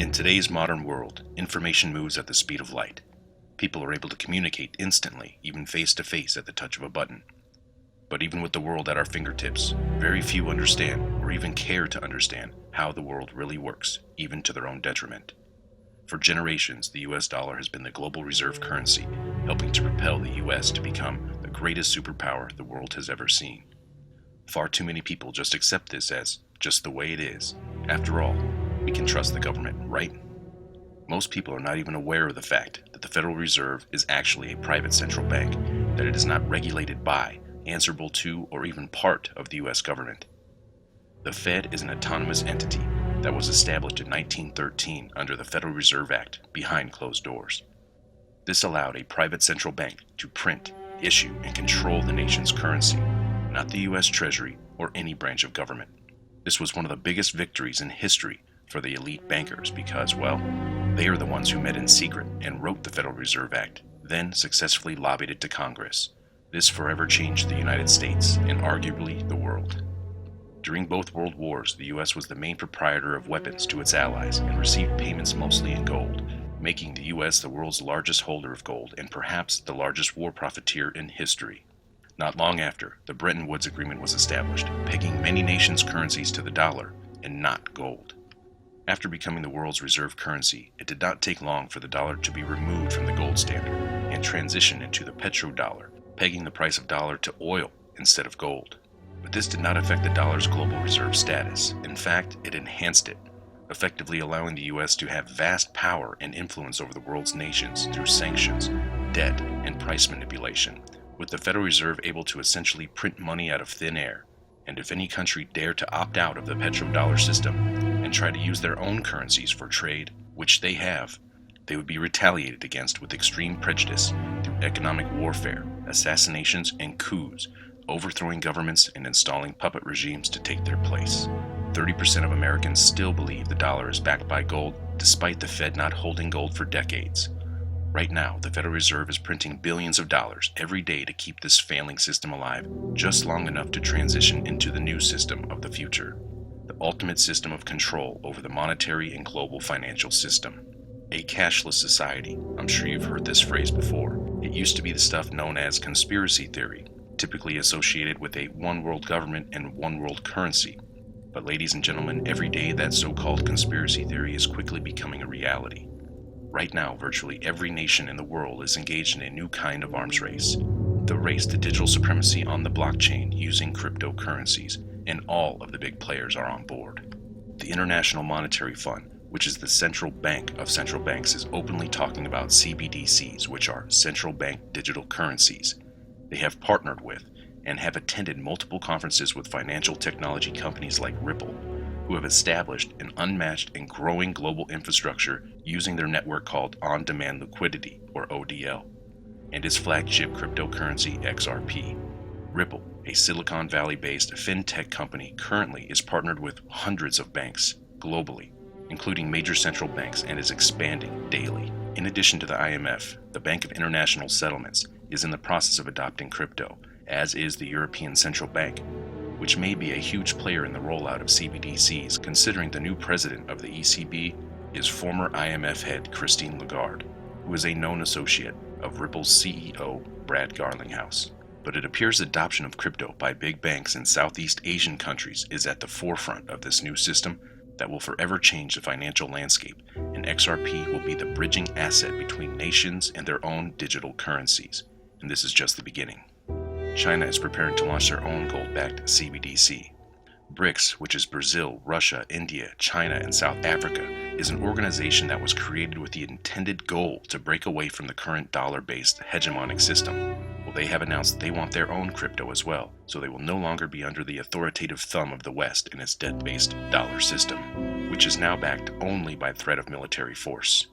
In today's modern world, information moves at the speed of light. People are able to communicate instantly, even face to face at the touch of a button. But even with the world at our fingertips, very few understand or even care to understand how the world really works, even to their own detriment. For generations, the US dollar has been the global reserve currency, helping to propel the US to become the greatest superpower the world has ever seen. Far too many people just accept this as just the way it is. After all, we can trust the government, right? Most people are not even aware of the fact that the Federal Reserve is actually a private central bank, that it is not regulated by, answerable to, or even part of the US government. The Fed is an autonomous entity that was established in 1913 under the Federal Reserve Act behind closed doors. This allowed a private central bank to print, issue, and control the nation's currency, not the US Treasury or any branch of government. This was one of the biggest victories in history for the elite bankers because, well, they are the ones who met in secret and wrote the Federal Reserve Act, then successfully lobbied it to Congress. This forever changed the United States and arguably the world. During both world wars, the US was the main proprietor of weapons to its allies and received payments mostly in gold, making the US the world's largest holder of gold and perhaps the largest war profiteer in history. Not long after, the Bretton Woods Agreement was established, pegging many nations' currencies to the dollar and not gold. After becoming the world's reserve currency, it did not take long for the dollar to be removed from the gold standard and transition into the petrodollar, pegging the price of dollar to oil instead of gold. But this did not affect the dollar's global reserve status. In fact, it enhanced it, effectively allowing the US to have vast power and influence over the world's nations through sanctions, debt, and price manipulation, with the Federal Reserve able to essentially print money out of thin air. And if any country dared to opt out of the petrodollar system and try to use their own currencies for trade, which they have, they would be retaliated against with extreme prejudice through economic warfare, assassinations, and coups, overthrowing governments and installing puppet regimes to take their place. 30% of Americans still believe the dollar is backed by gold, despite the Fed not holding gold for decades. Right now, the Federal Reserve is printing billions of dollars every day to keep this failing system alive, just long enough to transition into the new system of the future, the ultimate system of control over the monetary and global financial system. A cashless society. I'm sure you've heard this phrase before. It used to be the stuff known as conspiracy theory, typically associated with a one world government and one world currency. But ladies and gentlemen, every day that so-called conspiracy theory is quickly becoming a reality. Right now, virtually every nation in the world is engaged in a new kind of arms race. The race to digital supremacy on the blockchain using cryptocurrencies, and all of the big players are on board. The International Monetary Fund, which is the central bank of central banks, is openly talking about CBDCs, which are central bank digital currencies. They have partnered with and have attended multiple conferences with financial technology companies like Ripple, who have established an unmatched and growing global infrastructure using their network called On-Demand Liquidity, or ODL, and its flagship cryptocurrency XRP. Ripple, a Silicon Valley-based fintech company, currently is partnered with hundreds of banks globally, including major central banks, and is expanding daily. In addition to the IMF, the Bank of International Settlements is in the process of adopting crypto, as is the European Central Bank, which may be a huge player in the rollout of CBDCs, considering the new president of the ECB is former IMF head Christine Lagarde, who is a known associate of Ripple's CEO Brad Garlinghouse. But it appears adoption of crypto by big banks in Southeast Asian countries is at the forefront of this new system that will forever change the financial landscape, and XRP will be the bridging asset between nations and their own digital currencies. And this is just the beginning. China is preparing to launch their own gold-backed CBDC. BRICS, which is Brazil, Russia, India, China, and South Africa, is an organization that was created with the intended goal to break away from the current dollar-based hegemonic system. Well, they have announced that they want their own crypto as well, so they will no longer be under the authoritative thumb of the West and its debt-based dollar system, which is now backed only by threat of military force.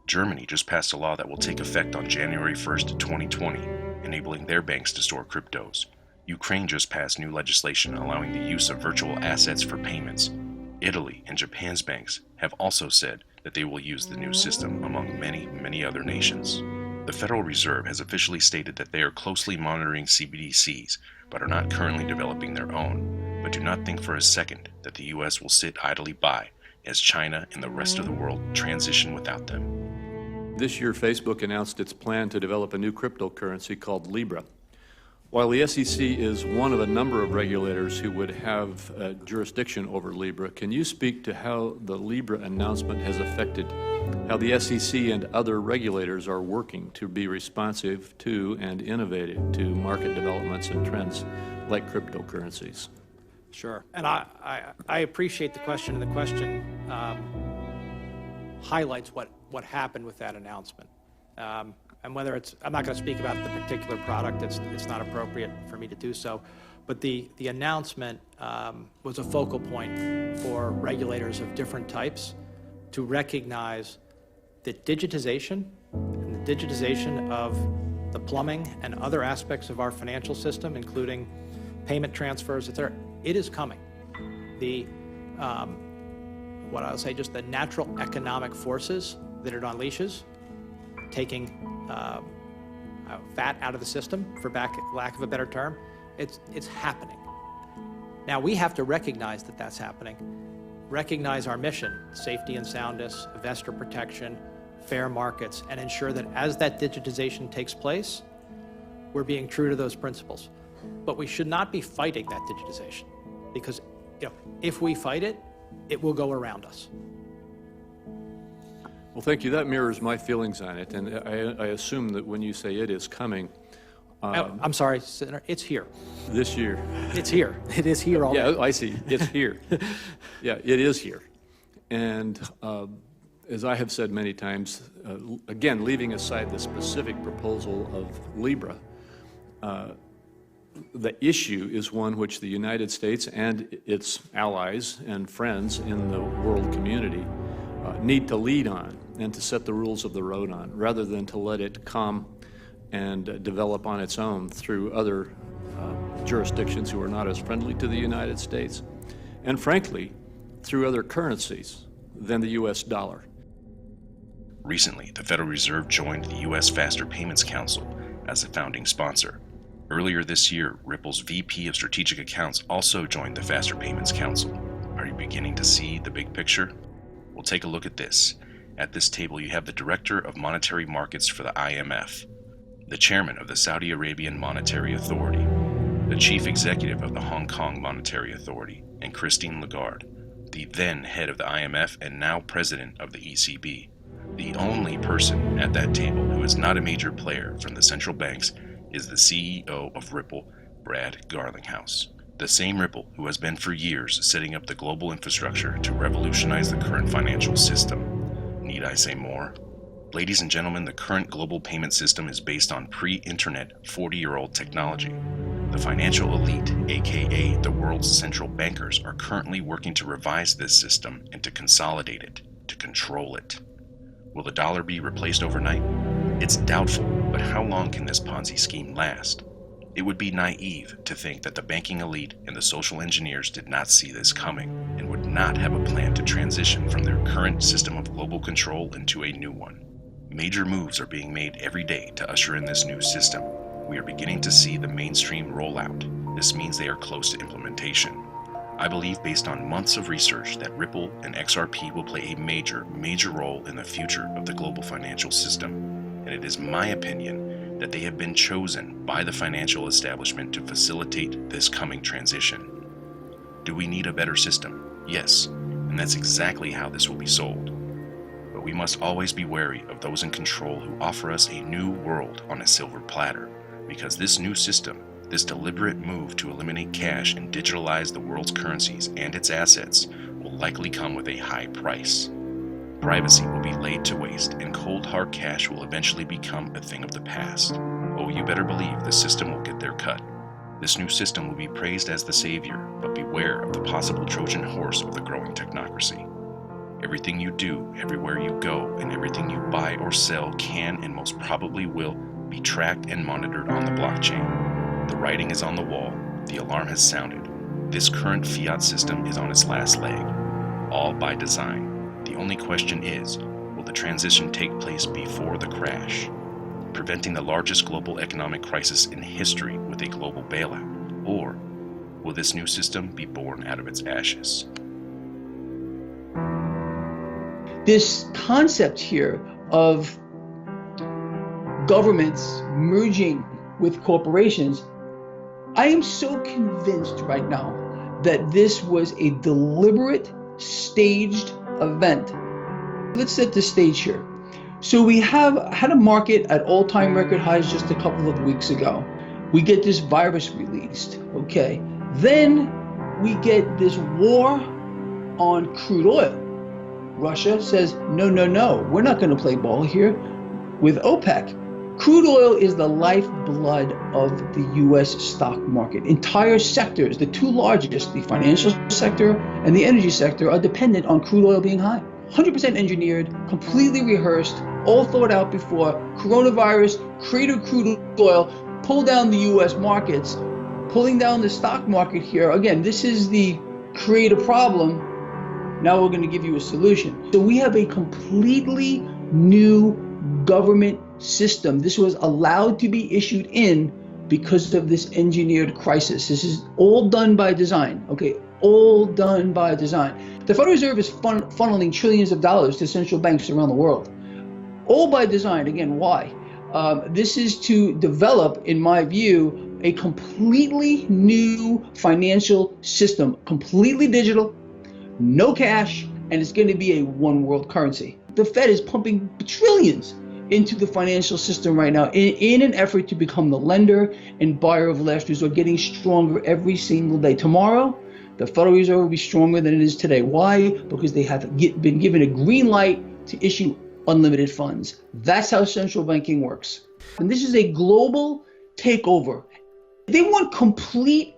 Germany just passed a law that will take effect on January 1st, 2020, enabling their banks to store cryptos. Ukraine just passed new legislation allowing the use of virtual assets for payments. Italy and Japan's banks have also said that they will use the new system, among many other nations. The Federal Reserve has officially stated that they are closely monitoring CBDCs, but are not currently developing their own. But do not think for a second that the US will sit idly by as China and the rest of the world transition without them. This year, Facebook announced its plan to develop a new cryptocurrency called Libra. While the SEC is one of a number of regulators who would have jurisdiction over Libra, can you speak to how the Libra announcement has affected how the SEC and other regulators are working to be responsive to and innovative to market developments and trends like cryptocurrencies? Sure. And I appreciate the question, and the question highlights what happened with that announcement. And whether it's, I'm not going to speak about the particular product, it's not appropriate for me to do so, but the announcement was a focal point for regulators of different types to recognize that digitization and the digitization of the plumbing and other aspects of our financial system, including payment transfers, etc., it is coming. What I would say, just the natural economic forces that it unleashes, taking fat out of the system, for lack of a better term, it's happening. Now we have to recognize that that's happening, recognize our mission, safety and soundness, investor protection, fair markets, and ensure that as that digitization takes place, we're being true to those principles. But we should not be fighting that digitization, because if we fight it, it will go around us. Well, thank you. That mirrors my feelings on it, and I assume that when you say it is coming... I'm sorry, Senator, it's here. This year. It's here. It is here already. Yeah, I see. It's here. Yeah, it is here. And as I have said many times, again, leaving aside the specific proposal of Libra, the issue is one which the United States and its allies and friends in the world community need to lead on and to set the rules of the road on, rather than to let it come and develop on its own through other jurisdictions who are not as friendly to the United States, and frankly, through other currencies than the U.S. dollar. Recently, the Federal Reserve joined the U.S. Faster Payments Council as a founding sponsor. Earlier this year, Ripple's VP of Strategic Accounts also joined the Faster Payments Council. Are you beginning to see the big picture? We'll take a look at this. At this table, you have the Director of Monetary Markets for the IMF, the Chairman of the Saudi Arabian Monetary Authority, the Chief Executive of the Hong Kong Monetary Authority, and Christine Lagarde, the then head of the IMF and now President of the ECB. The only person at that table who is not a major player from the central banks is the CEO of Ripple, Brad Garlinghouse. The same Ripple who has been for years setting up the global infrastructure to revolutionize the current financial system. Need I say more? Ladies and gentlemen, the current global payment system is based on pre-internet 40-year-old technology. The financial elite, aka the world's central bankers, are currently working to revise this system and to consolidate it, to control it. Will the dollar be replaced overnight? It's doubtful, but how long can this Ponzi scheme last? It would be naive to think that the banking elite and the social engineers did not see this coming and would not have a plan to transition from their current system of global control into a new one. Major moves are being made every day to usher in this new system. We are beginning to see the mainstream rollout. This means they are close to implementation. I believe, based on months of research, that Ripple and XRP will play a major role in the future of the global financial system. And it is my opinion that they have been chosen by the financial establishment to facilitate this coming transition. Do we need a better system? Yes, and that's exactly how this will be sold. But we must always be wary of those in control who offer us a new world on a silver platter, because this new system, this deliberate move to eliminate cash and digitalize the world's currencies and its assets, will likely come with a high price. Privacy will be laid to waste, and cold hard cash will eventually become a thing of the past. Oh, you better believe the system will get their cut. This new system will be praised as the savior, but beware of the possible Trojan horse of the growing technocracy. Everything you do, everywhere you go, and everything you buy or sell can and most probably will be tracked and monitored on the blockchain. The writing is on the wall. The alarm has sounded. This current fiat system is on its last leg, all by design. The only question is, will the transition take place before the crash, preventing the largest global economic crisis in history with a global bailout? Or will this new system be born out of its ashes? this concept here of governments merging with corporations, I am so convinced right now that this was a deliberate, staged event. Let's set the stage here. So we have had a market at all-time record highs just a couple of weeks ago. We get this virus released, okay? Then we get this war on crude oil. Russia says, no, we're not gonna play ball here with OPEC. Crude oil is the lifeblood of the US stock market. Entire sectors, the two largest, the financial sector and the energy sector, are dependent on crude oil being high. 100% engineered, completely rehearsed, all thought out before. Coronavirus, created crude oil, pull down the US markets, pulling down the stock market here. Again, this is the create a problem. Now we're going to give you a solution. So we have a completely new government system. This was allowed to be issued in because of this engineered crisis. This is all done by design, okay? All done by design. The Federal Reserve is funneling trillions of dollars to central banks around the world. All by design. Again, why? This is to develop, in my view, a completely new financial system, completely digital, no cash, and it's going to be a one world currency. The Fed is pumping trillions into the financial system right now in an effort to become the lender and buyer of last resort, getting stronger every single day. Tomorrow, the Federal Reserve will be stronger than it is today. Why? Because they have been given a green light to issue unlimited funds. That's how central banking works. And this is a global takeover. They want complete,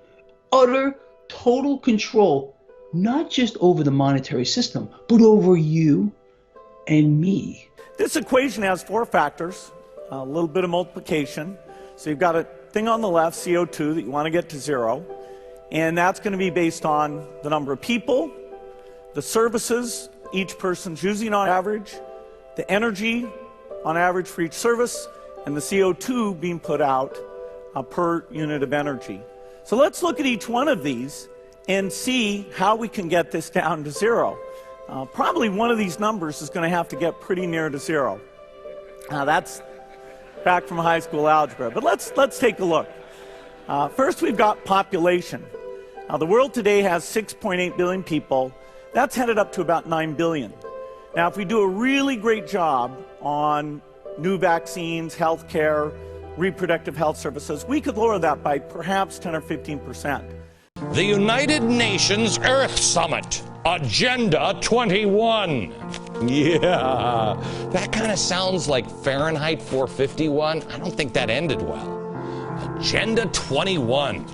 utter, total control, not just over the monetary system, but over you and me. This equation has four factors, a little bit of multiplication. So you've got a thing on the left, CO2, that you want to get to zero. And that's going to be based on the number of people, the services each person's using on average, the energy on average for each service, and the CO2 being put out per unit of energy. So let's look at each one of these and see how we can get this down to zero. Probably one of these numbers is going to have to get pretty near to zero. That's back from high school algebra, but let's take a look. First, we've got population. The world today has 6.8 billion people. That's headed up to about 9 billion. Now, if we do a really great job on new vaccines, healthcare, reproductive health services, we could lower that by perhaps 10 or 15%. The United Nations Earth Summit, Agenda 21. Yeah, that kind of sounds like Fahrenheit 451. I don't think that ended well. Agenda 21.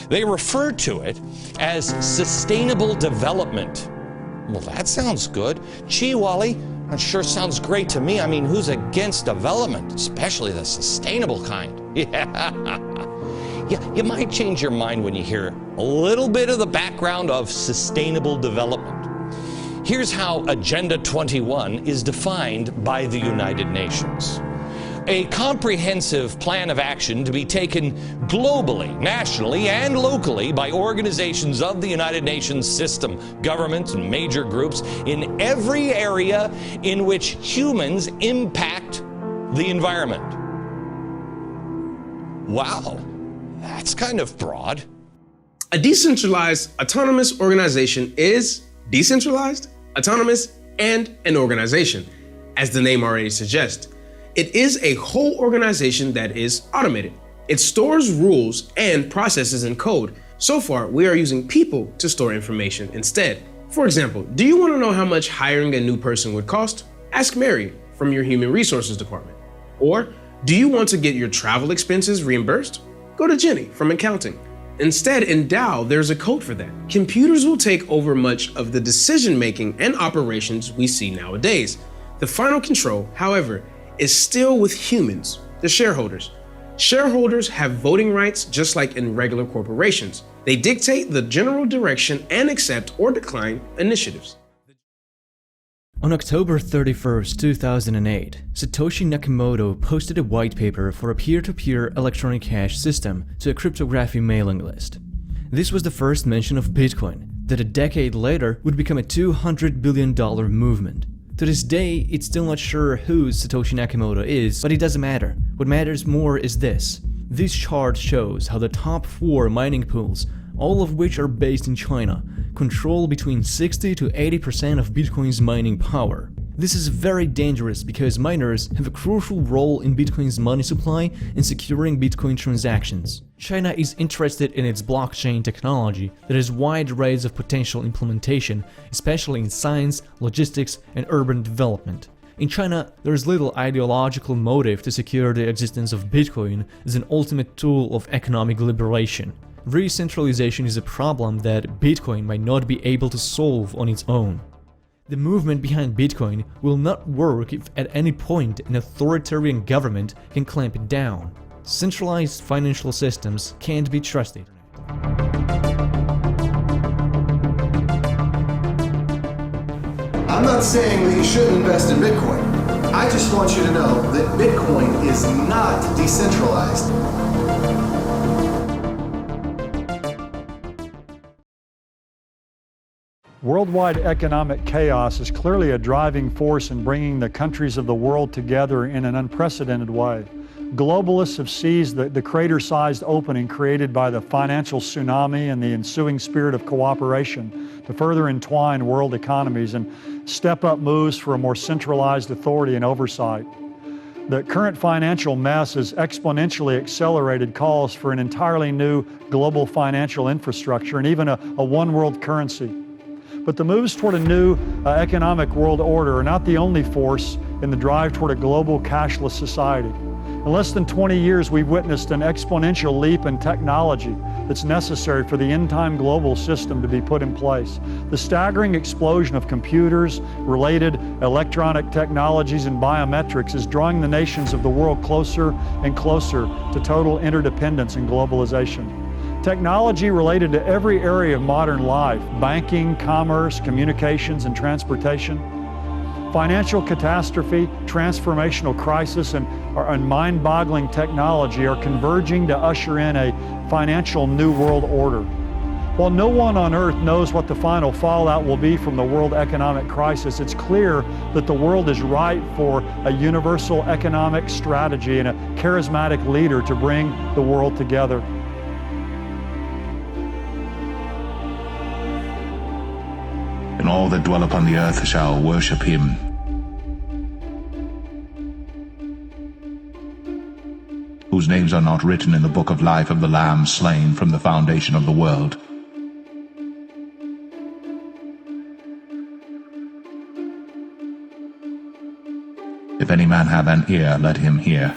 They refer to it as sustainable development. Well, that sounds good. Gee, Wally, that sure sounds great to me. I mean, who's against development, especially the sustainable kind? Yeah, you might change your mind when you hear a little bit of the background of sustainable development. Here's how Agenda 21 is defined by the United Nations. A comprehensive plan of action to be taken globally, nationally, and locally by organizations of the United Nations system, governments, and major groups in every area in which humans impact the environment. Wow, that's kind of broad. A decentralized autonomous organization is decentralized, autonomous, and an organization, as the name already suggests. It is a whole organization that is automated. It stores rules and processes in code. So far, we are using people to store information instead. For example, do you want to know how much hiring a new person would cost? Ask Mary from your human resources department. Or do you want to get your travel expenses reimbursed? Go to Jenny from accounting. Instead, in Dow, there's a code for that. Computers will take over much of the decision-making and operations we see nowadays. The final control, however, is still with humans, the shareholders. Shareholders have voting rights just like in regular corporations. They dictate the general direction and accept or decline initiatives. On October 31st, 2008, Satoshi Nakamoto posted a white paper for a peer-to-peer electronic cash system to a cryptography mailing list. This was the first mention of Bitcoin, that a decade later would become a $200 billion movement. To this day, it's still not sure who Satoshi Nakamoto is, but it doesn't matter. What matters more is this. This chart shows how the top 4 mining pools, all of which are based in China, control between 60 to 80% of Bitcoin's mining power. This is very dangerous because miners have a crucial role in Bitcoin's money supply and securing Bitcoin transactions. China is interested in its blockchain technology that has wide arrays of potential implementation, especially in science, logistics, and urban development. In China, there is little ideological motive to secure the existence of Bitcoin as an ultimate tool of economic liberation. Re-centralization is a problem that Bitcoin might not be able to solve on its own. The movement behind Bitcoin will not work if at any point an authoritarian government can clamp it down. Centralized financial systems can't be trusted. I'm not saying that you shouldn't invest in Bitcoin. I just want you to know that Bitcoin is not decentralized. Worldwide economic chaos is clearly a driving force in bringing the countries of the world together in an unprecedented way. Globalists have seized the crater-sized opening created by the financial tsunami and the ensuing spirit of cooperation to further entwine world economies and step up moves for a more centralized authority and oversight. The current financial mess has exponentially accelerated calls for an entirely new global financial infrastructure and even a one-world currency. But the moves toward a new economic world order are not the only force in the drive toward a global cashless society. In less than 20 years, we've witnessed an exponential leap in technology that's necessary for the end-time global system to be put in place. The staggering explosion of computers, related electronic technologies, and biometrics is drawing the nations of the world closer and closer to total interdependence and globalization. Technology related to every area of modern life, banking, commerce, communications, and transportation. Financial catastrophe, transformational crisis, and mind-boggling technology are converging to usher in a financial new world order. While no one on earth knows what the final fallout will be from the world economic crisis, it's clear that the world is ripe for a universal economic strategy and a charismatic leader to bring the world together. And all that dwell upon the earth shall worship him. Whose names are not written in the book of life of the Lamb slain from the foundation of the world. If any man have an ear, let him hear.